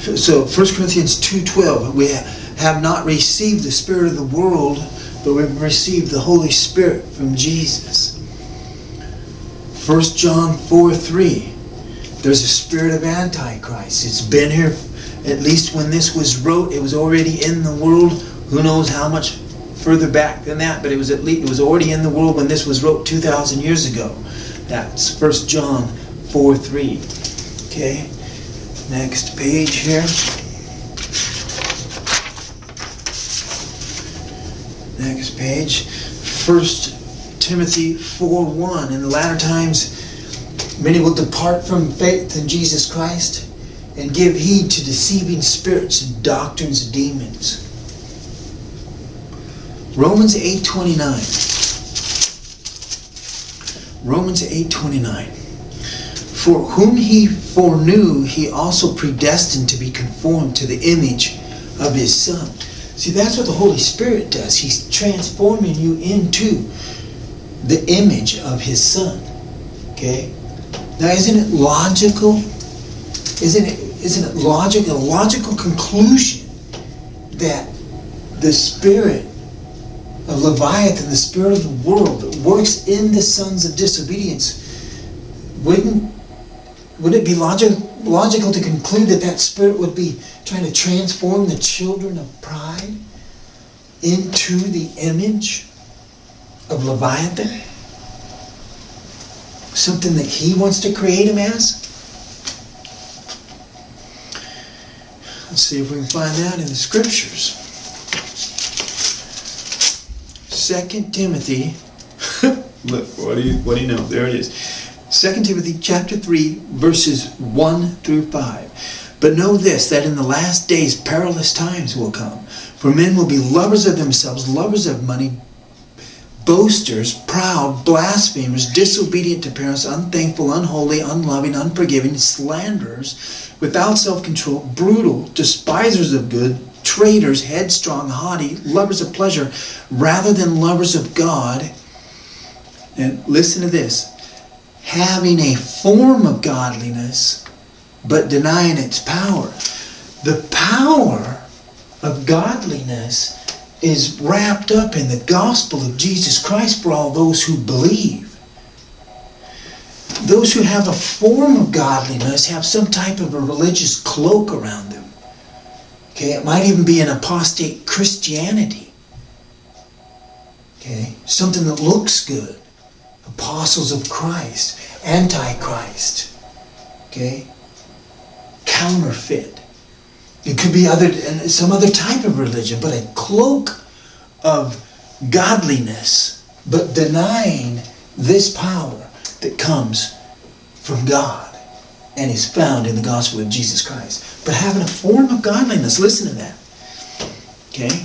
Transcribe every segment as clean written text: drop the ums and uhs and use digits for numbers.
So 1 Corinthians 2:12, we have not received the spirit of the world, but we've received the Holy Spirit from Jesus. 1 John 4:3, there's a spirit of antichrist. It's been here, at least when this was wrote, it was already in the world. Who knows how much further back than that, but it was already in the world when this was wrote 2,000 years ago. That's 1 John 4:3. Okay, next page here. Next page. 1 Timothy 4:1. In the latter times, many will depart from faith in Jesus Christ and give heed to deceiving spirits and doctrines of demons. Romans 8:29. Romans 8:29. For whom he foreknew, he also predestined to be conformed to the image of his Son. See, that's what the Holy Spirit does. He's transforming you into the image of his Son. Okay? Now, isn't it logical? Isn't it logical? A logical conclusion that the spirit of Leviathan, the spirit of the world that works in the sons of disobedience, wouldn't it be logical to conclude that that spirit would be trying to transform the children of pride into the image of Leviathan? Something that he wants to create him as? Let's see if we can find that in the scriptures. 2 Timothy, look, what do you know? There it is. 2 Timothy chapter 3, verses 1 through 5. But know this, that in the last days perilous times will come. For men will be lovers of themselves, lovers of money, boasters, proud, blasphemers, disobedient to parents, unthankful, unholy, unloving, unforgiving, slanderers, without self-control, brutal, despisers of good, traitors, headstrong, haughty, lovers of pleasure rather than lovers of God. And listen to this. Having a form of godliness, but denying its power. The power of godliness is wrapped up in the gospel of Jesus Christ for all those who believe. Those who have a form of godliness have some type of a religious cloak around them. Okay, it might even be an apostate Christianity. Okay, something that looks good. Apostles of Christ, antichrist. Okay, counterfeit. It could be some other type of religion, but a cloak of godliness, but denying this power that comes from God and is found in the gospel of Jesus Christ. But having a form of godliness, listen to that. Okay?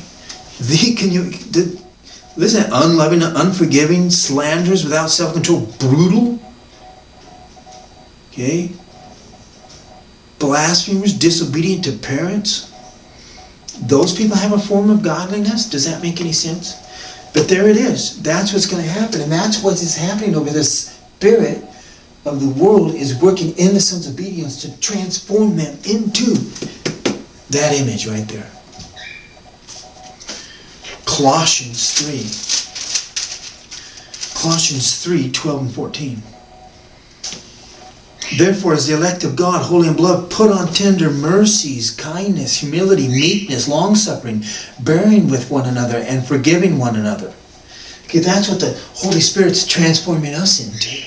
Listen, unloving, unforgiving, slanderers, without self-control, brutal. Okay? Blasphemers, disobedient to parents. Those people have a form of godliness. Does that make any sense? But there it is. That's what's going to happen. And that's what is happening over the spirit of the world is working in the sons of obedience to transform them into that image right there. Colossians 3, 12 and 14. Therefore, as the elect of God, holy and beloved, put on tender mercies, kindness, humility, meekness, long-suffering, bearing with one another and forgiving one another. Okay, that's what the Holy Spirit's transforming us into.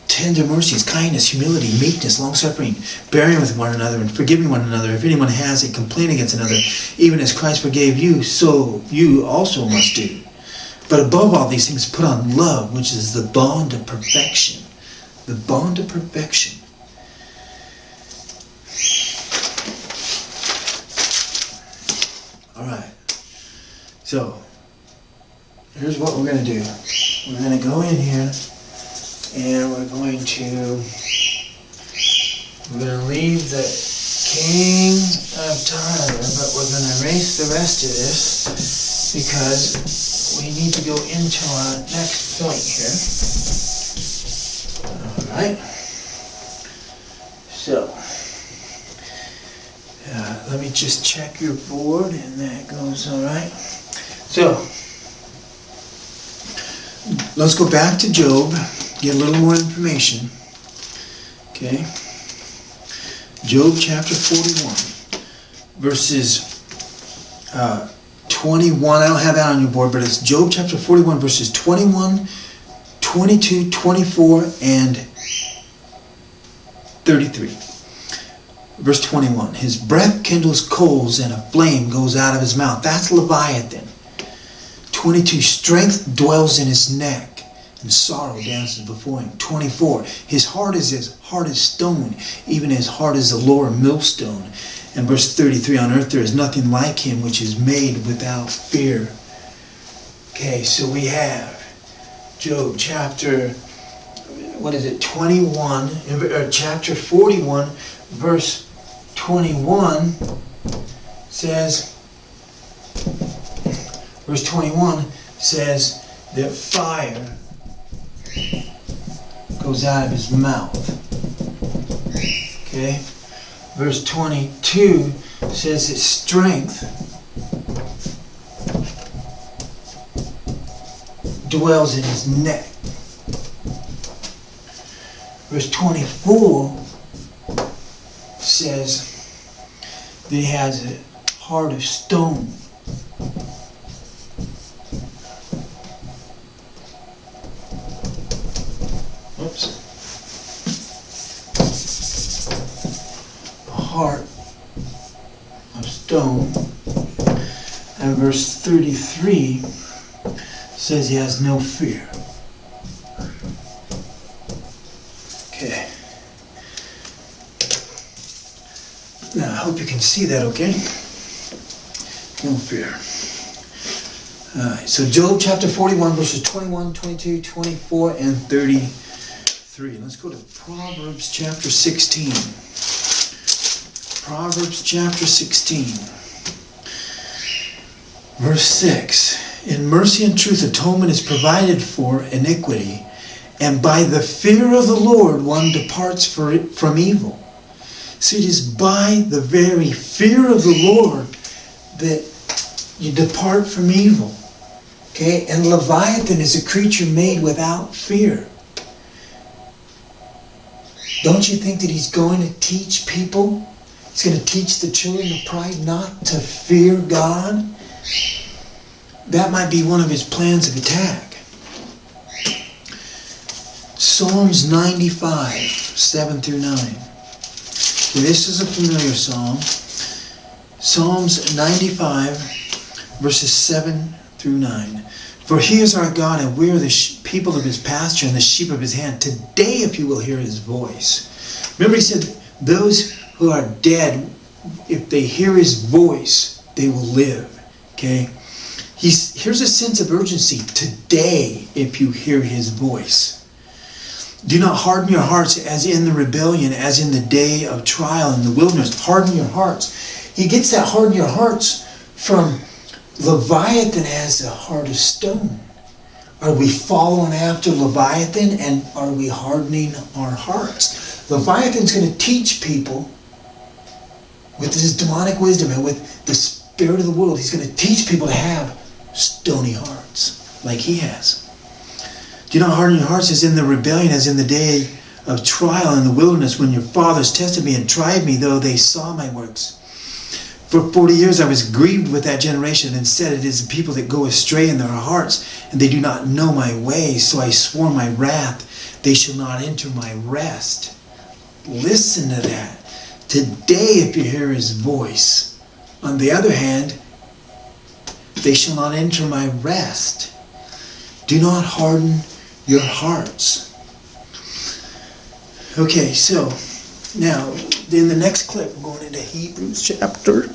Tender mercies, kindness, humility, meekness, long-suffering, bearing with one another and forgiving one another. If anyone has a complaint against another, even as Christ forgave you, so you also must do. But above all these things, put on love, which is the bond of perfection. The bond of perfection. All right. So, here's what we're going to do. We're going to go in here and we're going to leave the King of Tyler, but we're going to erase the rest of this because we need to go into our next point here. Alright. So, let me just check your board, and that goes all right. So, let's go back to Job, get a little more information. Okay. Job chapter 41, verses 21. I don't have that on your board, but it's Job chapter 41, verses 21, 22, 24, and 33. Verse 21. His breath kindles coals, and a flame goes out of his mouth. That's Leviathan. 22. Strength dwells in his neck, and sorrow dances before him. 24. His heart is as hard as stone, even as hard as the lower millstone. And verse 33. On earth there is nothing like him, which is made without fear. Okay, so we have Job chapter, 21, or chapter 41, verse 21 says, that fire goes out of his mouth. Okay? Verse 22 says that strength dwells in his neck. Verse 24 says that he has a heart of stone. Oops. A heart of stone. And verse 33 says he has no fear. Okay. Now, I hope you can see that, okay? No fear. Alright, so Job chapter 41, verses 21, 22, 24, and 33. Let's go to Proverbs chapter 16. Proverbs chapter 16. Verse 6. In mercy and truth atonement is provided for iniquity, and by the fear of the Lord one departs from evil. See, it is by the very fear of the Lord that you depart from evil. Okay? And Leviathan is a creature made without fear. Don't you think that he's going to teach people? He's going to teach the children of pride not to fear God? That might be one of his plans of attack. Psalms 95, 7 through 9. This is a familiar psalm. Psalms 95, verses 7 through 9. For he is our God, and we are the people of his pasture and the sheep of his hand. Today, if you will hear his voice. Remember, he said, those who are dead, if they hear his voice, they will live. Okay? Here's a sense of urgency. Today, if you hear his voice. Do not harden your hearts as in the rebellion, as in the day of trial in the wilderness. Harden your hearts. He gets that harden your hearts from Leviathan as a heart of stone. Are we following after Leviathan, and are we hardening our hearts? Leviathan's going to teach people with his demonic wisdom and with the spirit of the world. He's going to teach people to have stony hearts like he has. Do not harden your hearts as in the rebellion, as in the day of trial in the wilderness, when your fathers tested me and tried me, though they saw my works. For 40 years I was grieved with that generation, and said, it is the people that go astray in their hearts, and they do not know my ways. So I swore my wrath, they shall not enter my rest. Listen to that. Today, if you hear his voice. On the other hand, they shall not enter my rest. Do not harden your hearts. Okay, so now in the next clip, we're going into Hebrews chapter